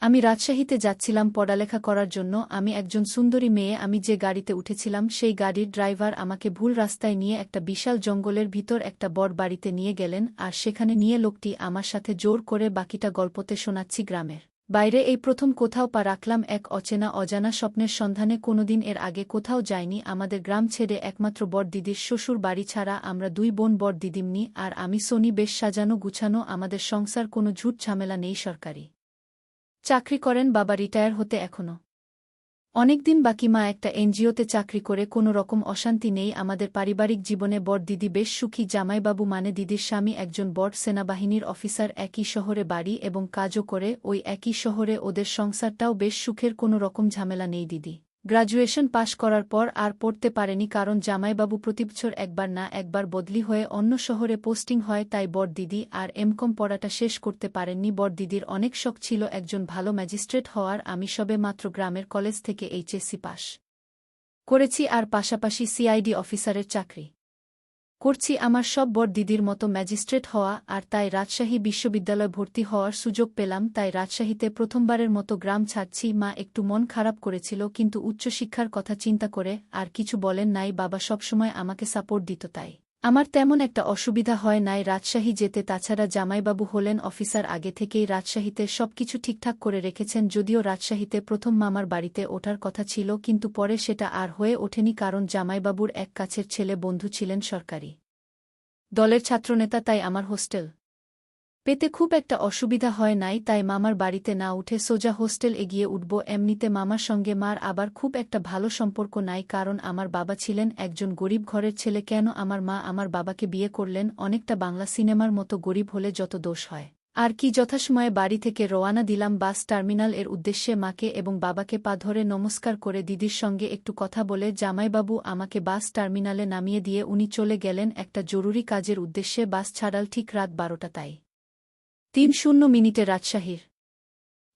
আমি রাজশাহীতে যাচ্ছিলাম পড়ালেখা করার জন্য। আমি একজন সুন্দরী মেয়ে। আমি যে গাড়িতে উঠেছিলাম সেই গাড়ির ড্রাইভার আমাকে ভুল রাস্তায় নিয়ে একটা বিশাল জঙ্গলের ভিতর একটা বড় বাড়িতে নিয়ে গেলেন, আর সেখানে নিয়ে লোকটি আমার সাথে জোর করে বাকিটা গল্পতে শোনাচ্ছি গ্রামের বাইরে এই প্রথম কোথাও পা রাখলাম, এক অচেনা অজানা স্বপ্নের সন্ধানে। কোনোদিন এর আগে কোথাও যাইনি। আমাদের গ্রাম ছেড়ে একমাত্র বড় দিদির শ্বশুর বাড়ি ছাড়া আমরা দুই বোন, বড় দিদিমনি আর আমি সোনি, বেশ সাজানো গুছানো আমাদের সংসার, কোনো ঝুট ঝামেলা নেই। সরকারি চাকরি করেন বাবা, রিটায়ার হতে এখনো অনেকদিন বাকি। মা একটা এনজিওতে চাকরি করে, কোনো রকম অশান্তি নেই আমাদের পারিবারিক জীবনে। বড় দিদি বেশ সুখী। জামাইবাবু মানে দিদির স্বামী একজন বড় সেনাবাহিনীর অফিসার, একই শহরে বাড়ি এবং কাজও করে ওই একই শহরে। ওদের সংসারটাও বেশ সুখের, কোনো রকম ঝামেলা নেই। দিদি গ্র্যাজুয়েশন পাশ করার পর আর পড়তে পারেনি, কারণ জামাইবাবু প্রতিবছর একবার না একবার বদলি হয়ে অন্য শহরে পোস্টিং হয়, তাই বড় দিদি আর এমকম পড়াটা শেষ করতে পারেননি। বড় দিদির অনেক শখ ছিল একজন ভালো ম্যাজিস্ট্রেট হওয়ার। আমি সবে মাত্র গ্রামের কলেজ থেকে এইচএসসি পাশ করেছি আর পাশাপাশি সিআইডি অফিসারের চাকরি করছি। আমার সব বড় দিদির মতো ম্যাজিস্ট্রেট হওয়া, আর তাই রাজশাহী বিশ্ববিদ্যালয় ভর্তি হওয়ার সুযোগ পেলাম। তাই রাজশাহীতে প্রথমবারের মতো গ্রাম ছাড়ছি। মা একটু মন খারাপ করেছিল, কিন্তু উচ্চশিক্ষার কথা চিন্তা করে আর কিছু বলেন নাই। বাবা সবসময় আমাকে সাপোর্ট দিত, তাই আমার তেমন একটা অসুবিধা হয় নাই রাজশাহী যেতে। তাছাড়া জামাইবাবু হলেন অফিসার, আগে থেকেই রাজশাহীতে সবকিছু ঠিকঠাক করে রেখেছেন। যদিও রাজশাহীতে প্রথম মামার বাড়িতে ওঠার কথা ছিল, কিন্তু পরে সেটা আর হয়ে ওঠেনি, কারণ জামাইবাবুর এক কাছের ছেলে বন্ধু ছিলেন সরকারি দলের ছাত্রনেতা, তাই আমার হোস্টেল পেতে খুব একটা অসুবিধা হয় নাই। তাই মামার বাড়িতে না উঠে সোজা হোস্টেল এগিয়ে উঠব। এমনিতে মামার সঙ্গে মার আবার খুব একটা ভালো সম্পর্ক নাই, কারণ আমার বাবা ছিলেন একজন গরিব ঘরের ছেলে। কেন আমার মা আমার বাবাকে বিয়ে করলেন অনেকটা বাংলা সিনেমার মতো, গরিব হলে যত দোষ হয় আর কি। যথাসময়ে বাড়ি থেকে রওয়ানা দিলাম বাস টার্মিনাল এর উদ্দেশ্যে। মাকে এবং বাবাকে পা ধরে নমস্কার করে দিদির সঙ্গে একটু কথা বলে জামাইবাবু আমাকে বাস টার্মিনালে নামিয়ে দিয়ে উনি চলে গেলেন একটা জরুরি কাজের উদ্দেশ্যে। বাস ছাড়াল ঠিক রাত 12টা, তাই 3:00 রাজশাহীর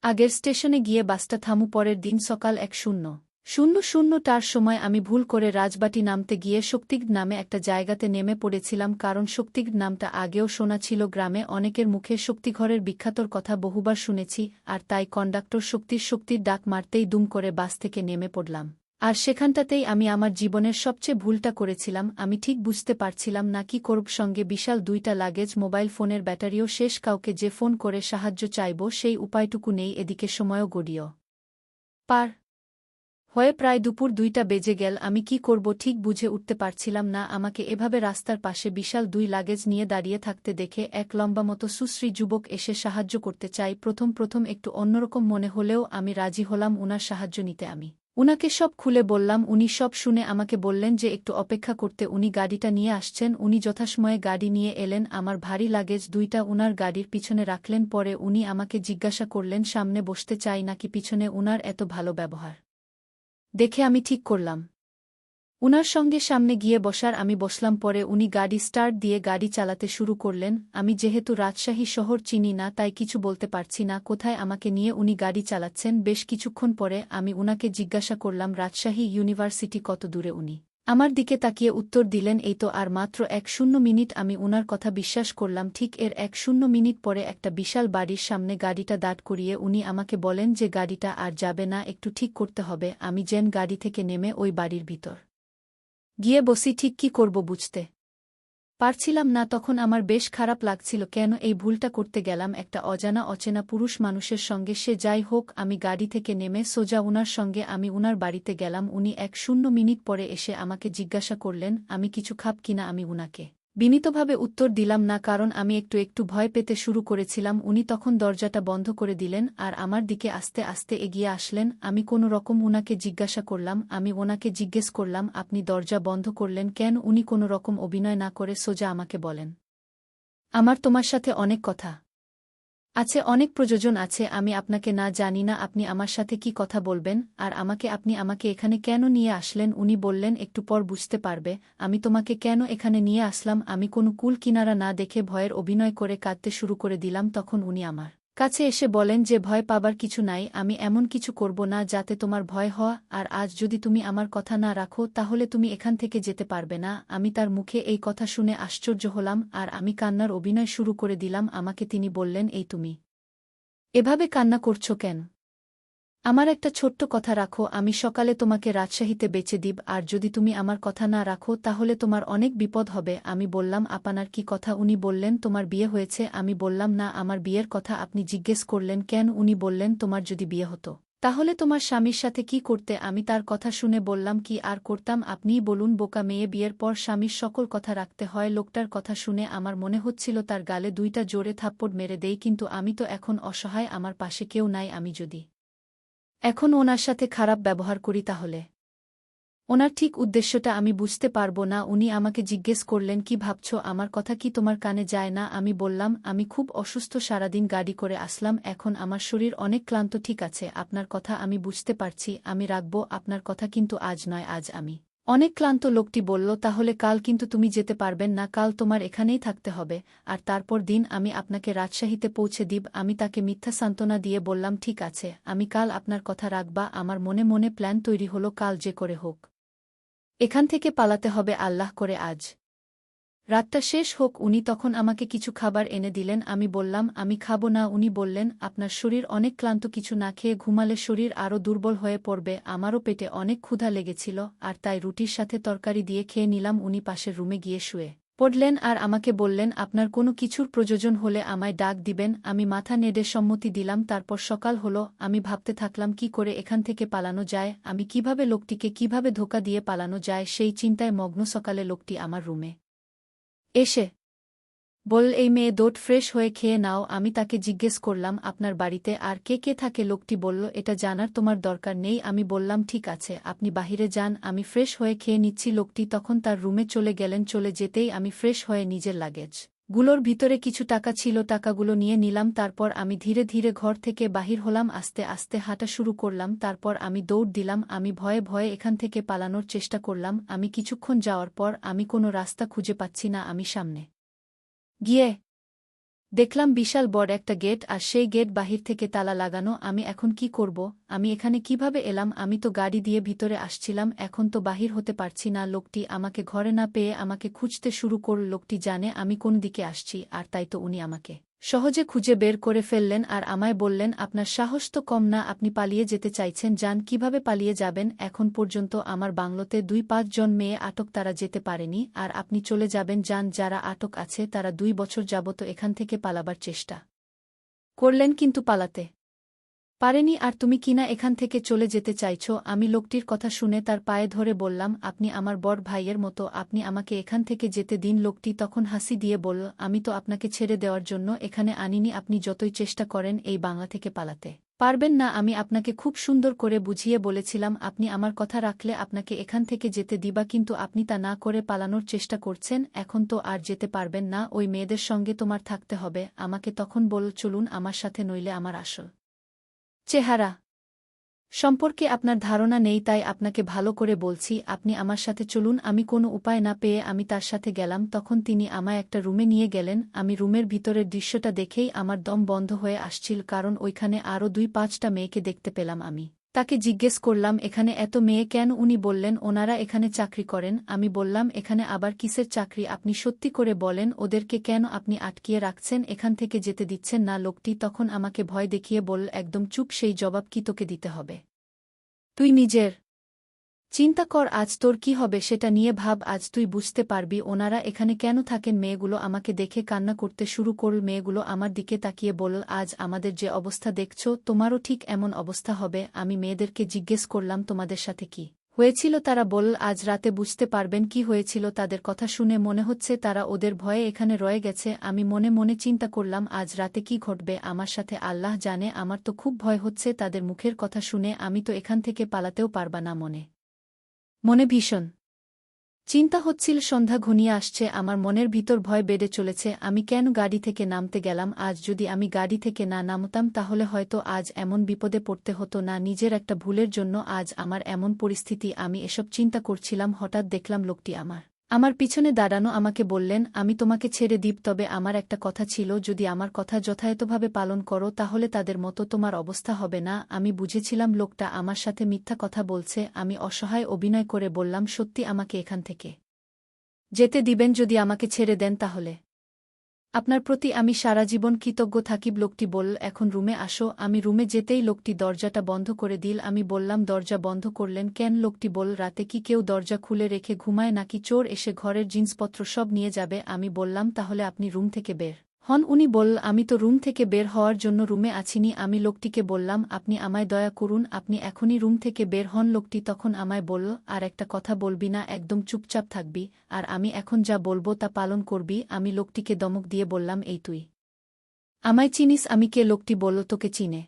আগের স্টেশনে গিয়ে বাসটা থামু। পরের দিন সকাল 1:00টার সময় আমি ভুল করে রাজবাটি নামতে গিয়ে শক্তিগড় নামে একটা জায়গাতে নেমে পড়েছিলাম, কারণ শক্তিগড় নামটা আগেও শোনা ছিল গ্রামে অনেকের মুখে। শক্তিঘরের বিখ্যাতর কথা বহুবার শুনেছি, আর তাই কন্ডাক্টর শক্তির ডাক মারতেই দুম করে বাস থেকে নেমে পড়লাম। আর সেখানটাতেই আমি আমার জীবনের সবচেয়ে ভুলটা করেছিলাম। আমি ঠিক বুঝতে পারছিলাম না কি করব। সঙ্গে বিশাল 2টা লাগেজ, মোবাইল ফোনের ব্যাটারিও শেষ, কাউকে যে ফোন করে সাহায্য চাইব সেই উপায়টুকু নেই। এদিকে সময়ও গড়িয়ে পার হয়ে প্রায় দুপুর 2টা বেজে গেল। আমি কি করব ঠিক বুঝে উঠতে পারছিলাম না। আমাকে এভাবে রাস্তার পাশে বিশাল 2 লাগেজ নিয়ে দাঁড়িয়ে থাকতে দেখে এক লম্বা মতো সুশ্রী যুবক এসে সাহায্য করতে চাই। প্রথম একটু অন্যরকম মনে হলেও আমি রাজি হলাম উনার সাহায্য নিতে। আমি উনাকে সব খুলে বললাম। উনি সব শুনে আমাকে বললেন যে একটু অপেক্ষা করতে, উনি গাড়িটা নিয়ে আসছেন। উনি যথাসময়ে গাড়ি নিয়ে এলেন। আমার ভারী লাগেজ 2টা উনার গাড়ির পিছনে রাখলেন। পরে উনি আমাকে জিজ্ঞাসা করলেন সামনে বসতে চাই নাকি পিছনে। উনার এত ভালো ব্যবহার দেখে আমি ঠিক করলাম উনার সঙ্গে সামনে গিয়ে বসার। আমি বসলাম। পরে উনি গাড়ি স্টার্ট দিয়ে গাড়ি চালাতে শুরু করলেন। আমি যেহেতু রাজশাহী শহর চিনি না, তাই কিছু বলতে পারছি না কোথায় আমাকে নিয়ে উনি গাড়ি চালাচ্ছেন। বেশ কিছুক্ষণ পরে আমি উনাকে জিজ্ঞাসা করলাম রাজশাহী ইউনিভার্সিটি কত দূরে। উনি আমার দিকে তাকিয়ে উত্তর দিলেন এই তো আর মাত্র 1:00। আমি উনার কথা বিশ্বাস করলাম। ঠিক এর 1:00 পরে একটা বিশাল বাড়ির সামনে গাড়িটা দাঁড় করিয়ে উনি আমাকে বলেন যে গাড়িটা আর যাবে না, একটু ঠিক করতে হবে। আমি যেন গাড়ি থেকে নেমে ওই বাড়ির ভিতর গিয়ে বসি। ঠিক কি করব বুঝতে পারছিলাম না। তখন আমার বেশ খারাপ লাগছিল, কেন এই ভুলটা করতে গেলাম একটা অচেনা পুরুষ মানুষের সঙ্গে। সে যাই হোক, আমি গাড়ি থেকে নেমে সোজা উনার সঙ্গে আমি উনার বাড়িতে গেলাম। উনি 1:00 পরে এসে আমাকে জিজ্ঞাসা করলেন আমি কিছু খাব কিনা। আমি উনাকে বিনীতভাবে উত্তর দিলাম না, কারণ আমি একটু ভয় পেতে শুরু করেছিলাম। উনি তখন দরজাটা বন্ধ করে দিলেন আর আমার দিকে আস্তে আস্তে এগিয়ে আসলেন। আমি কোনো রকম উনাকে জিজ্ঞাসা করলাম। আমি ওনাকে জিজ্ঞেস করলাম আপনি দরজা বন্ধ করলেন কেন। উনি কোনো রকম অভিনয় না করে সোজা আমাকে বলেন আমার তোমার সাথে অনেক কথা আছে, অনেক প্রয়োজন আছে। আমি আপনাকে না জানি না, আপনি আমার সাথে কি কথা বলবেন, আর আপনি আমাকে এখানে কেন নিয়ে আসলেন। উনি বললেন একটু পর বুঝতে পারবে আমি তোমাকে কেন এখানে নিয়ে আসলাম। আমি কোনো কুল কিনারা না দেখে ভয়ের অভিনয় করে কাঁদতে শুরু করে দিলাম। তখন উনি আমার কাছে এসে বলেন যে ভয় পাবার কিছু নাই, আমি এমন কিছু করব না যাতে তোমার ভয় হয়, আর আজ যদি তুমি আমার কথা না রাখো তাহলে তুমি এখান থেকে যেতে পারবে না। আমি তার মুখে এই কথা শুনে আশ্চর্য হলাম আর আমি কান্নার অভিনয় শুরু করে দিলাম। আমাকে তিনি বললেন এই তুমি এভাবে কান্না করছো কেন? আমার একটা ছোট্ট কথা রাখো, আমি সকালে তোমাকে রাজশাহীতে বেচে দিব, আর যদি তুমি আমার কথা না রাখো তাহলে তোমার অনেক বিপদ হবে। আমি বললাম, আপনার কি কথা? উনি বললেন, তোমার বিয়ে হয়েছে। আমি বললাম, না, আমার বিয়ের কথা আপনি জিজ্ঞেস করলেন কেন? উনি বললেন, তোমার যদি বিয়ে হতো তাহলে তোমার স্বামীর সাথে কি করতে? আমি তার কথা শুনে বললাম, কি আর করতাম আপনিই বলুন, বোকা মেয়ে, বিয়ের পর স্বামীর সকল কথা রাখতে হয়। লোকটার কথা শুনে আমার মনে হচ্ছিল তার গালে দুইটা জোরে থাপ্পড় মেরে দেই, কিন্তু আমি তো এখন অসহায়, আমার পাশে কেউ নাই। আমি যদি এখন ওনার সাথে খারাপ ব্যবহার করি তাহলে ওনার ঠিক উদ্দেশ্যটা আমি বুঝতে পারবো না। উনি আমাকে জিজ্ঞেস করলেন, কি ভাবছো? আমার কথা কি তোমার কানে যায় না? আমি বললাম, আমি খুব অসুস্থ, সারাদিন গাড়ি করে আসলাম, এখন আমার শরীর অনেক ক্লান্ত। ঠিক আছে, আপনার কথা আমি বুঝতে পারছি, আমি রাখব আপনার কথা, কিন্তু আজ নয়, আজ আমি অনেক ক্লান্ত। লোকটি বলল, তাহলে কাল কিন্তু তুমি যেতে পারবেন না, কাল তোমার এখানেই থাকতে হবে, আর তারপর দিন আমি আপনাকে রাজশাহীতে পৌঁছে দিব। আমি তাকে মিথ্যা সান্ত্বনা দিয়ে বললাম, ঠিক আছে, আমি কাল আপনার কথা রাখবা। আমার মনে মনে প্ল্যান তৈরি হলো, কাল যে করে হোক এখান থেকে পালাতে হবে, আল্লাহ করে আজ রাতটা শেষ হোক। উনি তখন আমাকে কিছু খাবার এনে দিলেন। আমি বললাম, আমি খাবো না। উনি বললেন, আপনার শরীর অনেক ক্লান্ত, কিছু না খেয়ে ঘুমালে শরীর আরও দুর্বল হয়ে পড়বে। আমারও পেটে অনেক ক্ষুধা লেগেছিল, আর তাই রুটির সাথে তরকারি দিয়ে খেয়ে নিলাম। উনি পাশের রুমে গিয়ে শুয়ে পড়লেন আর আমাকে বললেন, আপনার কোনো কিছুর প্রয়োজন হলে আমায় ডাক দিবেন। আমি মাথা নেড়ে সম্মতি দিলাম। তারপর সকাল হলো, আমি ভাবতে থাকলাম কি করে এখান থেকে পালানো যায়, আমি কিভাবে লোকটিকে কিভাবে ধোঁকা দিয়ে পালানো যায়, সেই চিন্তায় মগ্ন। সকালে লোকটি আমার রুমে এসে বল, এই মেয়ে, দোট ফ্রেশ হয়ে খেয়ে নাও। আমি তাকে জিজ্ঞেস করলাম, আপনার বাড়িতে আর কে কে থাকে? লোকটি বলল, এটা জানার তোমার দরকার নেই। আমি বললাম, ঠিক আছে, আপনি বাহিরে যান, আমি ফ্রেশ হয়ে খেয়ে নিচ্ছি। লোকটি তখন তার রুমে চলে গেলেন। চলে যেতেই আমি ফ্রেশ হয়ে নিজের গুলোর ভিতরে কিছু টাকা ছিল, টাকাগুলো নিয়ে নিলাম। তারপর আমি ধীরে ধীরে ঘর থেকে বাহির হলাম, আস্তে আস্তে হাঁটা শুরু করলাম। তারপর আমি দৌড় দিলাম, আমি ভয়ে ভয়ে এখান থেকে পালানোর চেষ্টা করলাম। আমি কিছুক্ষণ যাওয়ার পর আমি কোনো রাস্তা খুঁজে পাচ্ছি না। আমি সামনে গিয়ে দেখলাম বিশাল বড় একটা গেট, আর সেই গেট বাহির থেকে তালা লাগানো। আমি এখন কি করব? আমি এখানে কিভাবে এলাম? আমি তো গাড়ি দিয়ে ভিতরে আসছিলাম, এখন তো বাহির হতে পারছি না। লোকটি আমাকে ঘরে না পেয়ে আমাকে খুঁজতে শুরু করল। লোকটি জানে আমি কোন দিকে আসছি, আর তাই তো উনি আমাকে সহজে খুঁজে বের করে ফেললেন, আর আমায় বললেন, আপনার সাহস তো কম না, আপনি পালিয়ে যেতে চাইছেন, যান। কিভাবে পালিয়ে যাবেন? এখন পর্যন্ত আমার বাংলোতে ২-৫ জন মেয়ে আটক, তারা যেতে পারেনি, আর আপনি চলে যাবেন? যান, যারা আটক আছে তারা ২ বছর যাবত এখান থেকে পালাবার চেষ্টা করলেন, কিন্তু পালাতে পারেনি, আর তুমি কিনা এখান থেকে চলে যেতে চাইছ? আমি লোকটির কথা শুনে তার পায়ে ধরে বললাম, আপনি আমার বড় ভাইয়ের মতো, আপনি আমাকে এখান থেকে যেতে দিন। লোকটি তখন হাসি দিয়ে বলল, আমি তো আপনাকে ছেড়ে দেওয়ার জন্য এখানে আনিনি, আপনি যতই চেষ্টা করেন এই বাংলা থেকে পালাতে পারবেন না। আমি আপনাকে খুব সুন্দর করে বুঝিয়ে বলেছিলাম, আপনি আমার কথা রাখলে আপনাকে এখান থেকে যেতে দিবা, কিন্তু আপনি তা না করে পালানোর চেষ্টা করছেন। এখন তো আর যেতে পারবেন না, ওই মেয়েদের সঙ্গে তোমার থাকতে হবে। আমাকে তখন বলল, চলুন আমার সাথে, নইলে আমার আসল চেহারা সম্পর্কে আপনার ধারণা নেই, তাই আপনাকে ভালো করে বলছি, আপনি আমার সাথে চলুন। আমি কোনো উপায় না পেয়ে আমি তার সাথে গেলাম। তখন তিনি আমায় একটা রুমে নিয়ে গেলেন। আমি রুমের ভিতরের দৃশ্যটা দেখেই আমার দম বন্ধ হয়ে আসছিল, কারণ ওইখানে আরও ২-৫টা মেয়েকে দেখতে পেলাম। আমি তাকে জিজ্ঞেস করলাম, এখানে এত মেয়ে কেন? উনি বললেন, ওনারা এখানে চাকরি করেন। আমি বললাম, এখানে আবার কিসের চাকরি? আপনি সত্যি করে বলেন, ওদেরকে কেন আপনি আটকিয়ে রাখছেন, এখান থেকে যেতে দিচ্ছেন না? লোকটি তখন আমাকে ভয় দেখিয়ে বলল, একদম চুপ, সেই জবাব কি তোকে দিতে হবে? তুই নিজের চিন্তা কর, আজ তোর কি হবে সেটা নিয়ে ভাব, আজ তুই বুঝতে পারবি ওনারা এখানে কেন থাকেন। মেয়েগুলো আমাকে দেখে কান্না করতে শুরু করল। মেয়েগুলো আমার দিকে তাকিয়ে বলল, আজ আমাদের যে অবস্থা দেখছ, তোমারও ঠিক এমন অবস্থা হবে। আমি মেয়েদেরকে জিজ্ঞেস করলাম, তোমাদের সাথে কি হয়েছিল? তারা বলল, আজ রাতে বুঝতে পারবেন কি হয়েছিল। তাদের কথা শুনে মনে হচ্ছে তারা ওদের ভয়ে এখানে রয়ে গেছে। আমি মনে মনে চিন্তা করলাম, আজ রাতে কি ঘটবে আমার সাথে আল্লাহ জানে। আমার তো খুব ভয় হচ্ছে তাদের মুখের কথা শুনে। আমি তো এখান থেকে পালাতেও পারবা না। মনে মনে ভীষণ চিন্তা হচ্ছিল। সন্ধ্যা ঘনিয়ে আসছে, আমার মনের ভিতর ভয় বেড়ে চলেছে। আমি কেন গাড়ি থেকে নামতে গেলাম? আজ যদি আমি গাড়ি থেকে না নামতাম তাহলে হয়তো আজ এমন বিপদে পড়তে হতো না। নিজের একটা ভুলের জন্য আজ আমার এমন পরিস্থিতি। আমি এসব চিন্তা করছিলাম, হঠাৎ দেখলাম লোকটি আমার পিছনে দাঁড়ানো। আমাকে বললেন, আমি তোমাকে ছেড়ে দিব, তবে আমার একটা কথা ছিল, যদি আমার কথা যথাযথভাবে পালন করো তাহলে তাদের মতো তোমার অবস্থা হবে না। আমি বুঝেছিলাম লোকটা আমার সাথে মিথ্যা কথা বলছে। আমি অসহায় অভিনয় করে বললাম, সত্যি আমাকে এখান থেকে যেতে দিবেন? যদি আমাকে ছেড়ে দেন তাহলে আপনার প্রতি আমি সারা জীবন কৃতজ্ঞ থাকিব। লোকটি বলল, এখন রুমে আসো। আমি রুমে যেতেই লোকটি দরজাটা বন্ধ করে দিল। আমি বললাম, দরজা বন্ধ করলেন কেন? লোকটি বলল, রাতে কি কেউ দরজা খুলে রেখে ঘুমায় নাকি চোর এসে ঘরের জিনিসপত্র সব নিয়ে যাবে? আমি বললাম, তাহলে আপনি রুম থেকে বের হন। উনি বলল, আমি তো রুম থেকে বের হওয়ার জন্য রুমে আছিনি। আমি লোকটিকে বললাম, আপনি আমায় দয়া করুন, আপনি এখনই রুম থেকে বের হন। লোকটি তখন আমায় বলল, আর একটা কথা বলবি না, একদম চুপচাপ থাকবি, আর আমি এখন যা বলবো তা পালন করবি। আমি লোকটিকে ধমক দিয়ে বললাম, এই তুই আমায় চিনিস? আমি কে? লোকটি বলল, তোকে চিনে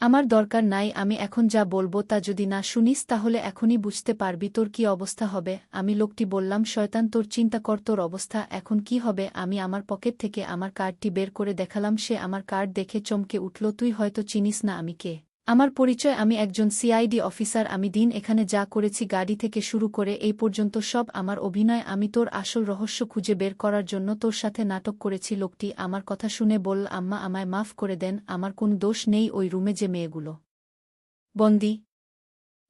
আমার দরকার নাই। আমি এখন যা বলবো তা যদি না শুনিস তাহলে এখনই বুঝতে পারবি তোর কি অবস্থা হবে। আমি লোকটি বললাম, শয়তান, তোর চিন্তা কর, তোর অবস্থা এখন কি হবে। আমি আমার পকেট থেকে আমার কার্ডটি বের করে দেখালাম। সে আমার কার্ড দেখে চমকে উঠল। তুই হয়তো চিনিস না আমি কে। আমার পরিচয়, আমি একজন সিআইডি অফিসার। আমি দিন এখানে যা করেছি, গাড়ি থেকে শুরু করে এই পর্যন্ত সব আমার অভিনয়। আমি তোর আসল রহস্য খুঁজে বের করার জন্য তোর সাথে নাটক করেছি। লোকটি আমার কথা শুনে বলল, আম্মা, আমায় মাফ করে দেন, আমার কোনো দোষ নেই। ওই রুমে যে মেয়েগুলো বন্দি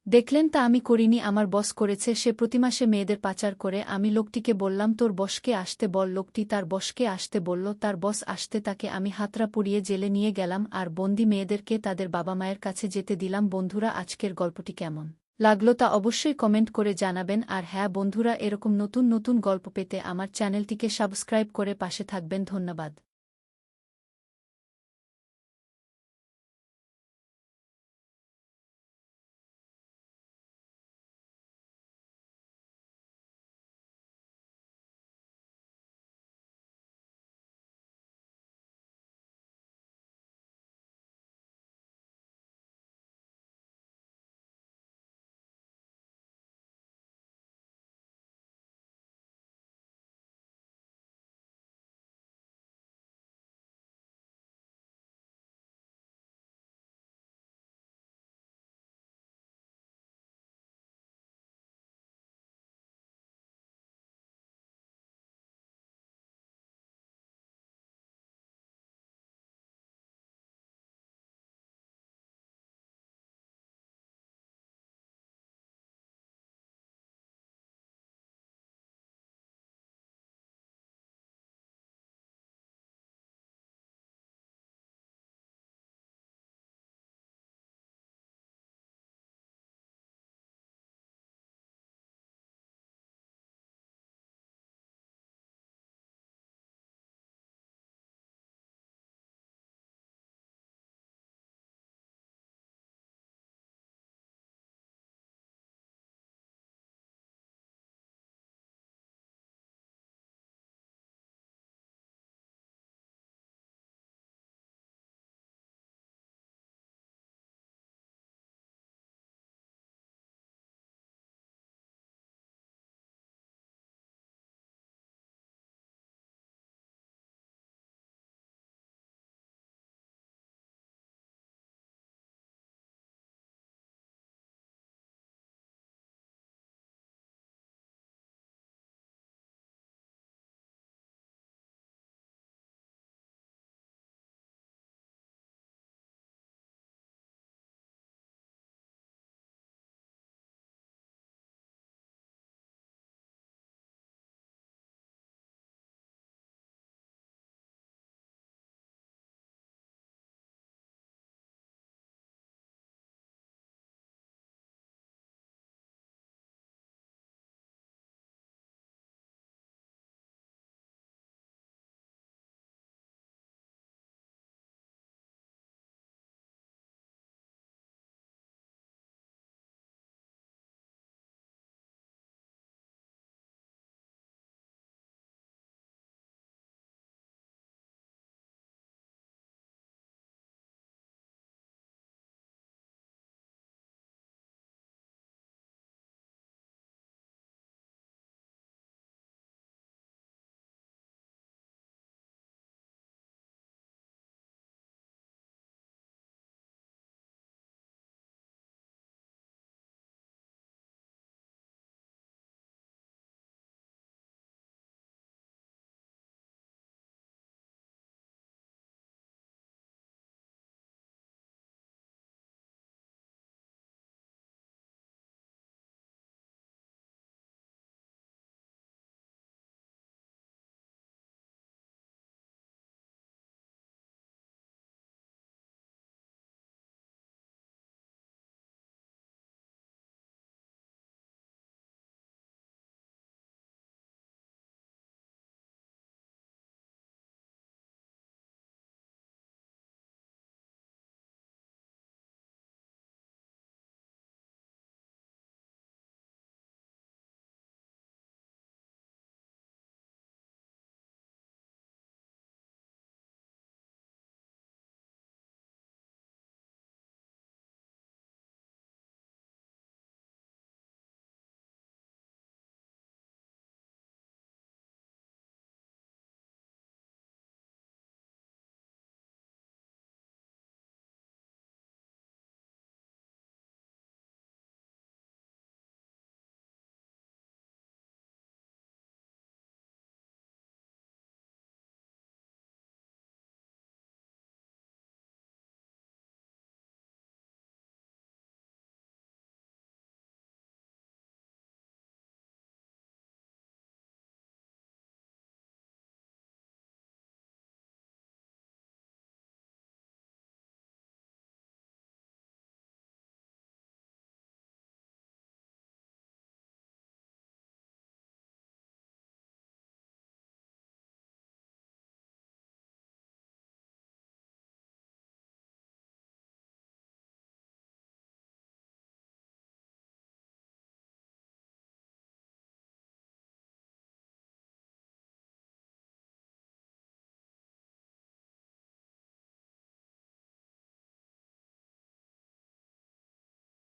দেখলেন তা আমি করিনি, আমার বস করেছে। সে প্রতিমাসে মেয়েদের পাচার করে। আমি লোকটিকে বললাম, তোর বসকে আসতে বল। লোকটি তার বসকে আসতে বলল। তার বস আসতে তাকে আমি হাতড়া পুড়িয়ে জেলে নিয়ে গেলাম, আর বন্দি মেয়েদেরকে তাদের বাবা মায়ের কাছে যেতে দিলাম। বন্ধুরা, আজকের গল্পটি কেমন লাগলো তা অবশ্যই কমেন্ট করে জানাবেন। আর হ্যাঁ বন্ধুরা, এরকম নতুন নতুন গল্প পেতে আমার চ্যানেলটিকে সাবস্ক্রাইব করে পাশে থাকবেন। ধন্যবাদ।